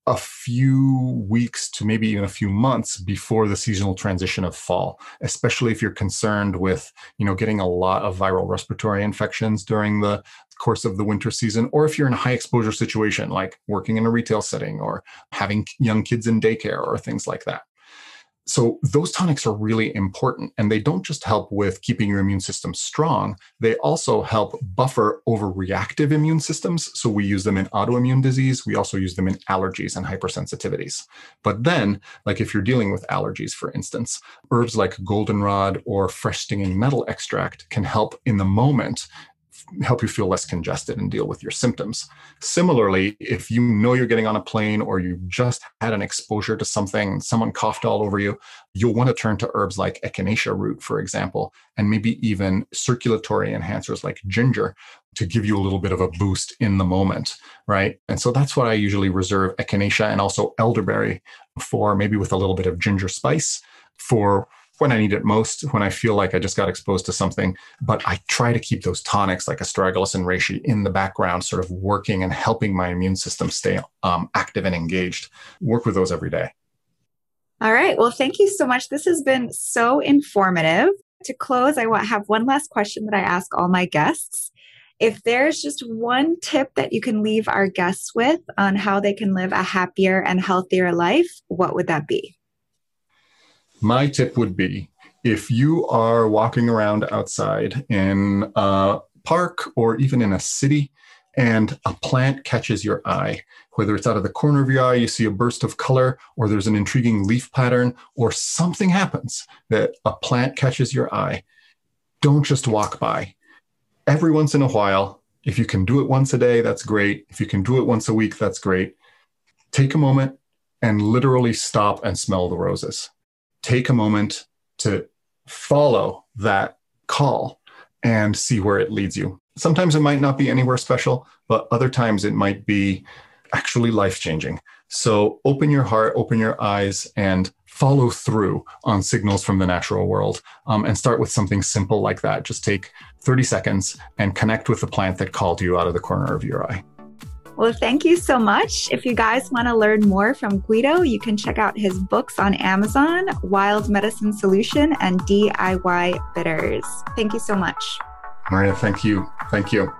a few weeks to maybe even a few months before the seasonal transition of fall, especially if you're concerned with, getting a lot of viral respiratory infections during the course of the winter season, or if you're in a high exposure situation, like working in a retail setting or having young kids in daycare or things like that. So those tonics are really important, and they don't just help with keeping your immune system strong, they also help buffer overreactive immune systems. So we use them in autoimmune disease. We also use them in allergies and hypersensitivities. But then, like if you're dealing with allergies, for instance, herbs like goldenrod or fresh stinging nettle extract can help in the moment, help you feel less congested and deal with your symptoms. Similarly, if you know you're getting on a plane or you just had an exposure to something, someone coughed all over you, you'll want to turn to herbs like echinacea root, for example, and maybe even circulatory enhancers like ginger to give you a little bit of a boost in the moment, right? And so that's what I usually reserve echinacea and also elderberry for, maybe with a little bit of ginger spice for when I need it most, when I feel like I just got exposed to something. But I try to keep those tonics like astragalus and reishi in the background, sort of working and helping my immune system stay active and engaged. Work with those every day. All right. Well, thank you so much. This has been so informative. To close, I have one last question that I ask all my guests. If there's just one tip that you can leave our guests with on how they can live a happier and healthier life, what would that be? My tip would be, if you are walking around outside in a park or even in a city and a plant catches your eye, whether it's out of the corner of your eye, you see a burst of color, or there's an intriguing leaf pattern, or something happens that a plant catches your eye, don't just walk by. Every once in a while, if you can do it once a day, that's great. If you can do it once a week, that's great. take a moment and literally stop and smell the roses. Take a moment to follow that call and see where it leads you. Sometimes it might not be anywhere special, but other times it might be actually life-changing. So open your heart, open your eyes, and follow through on signals from the natural world, and start with something simple like that. Just take 30 seconds and connect with the plant that called you out of the corner of your eye. Well, thank you so much. If you guys want to learn more from Guido, you can check out his books on Amazon, Wild Medicine Solution and DIY Bitters. Thank you so much. Maria, thank you. Thank you.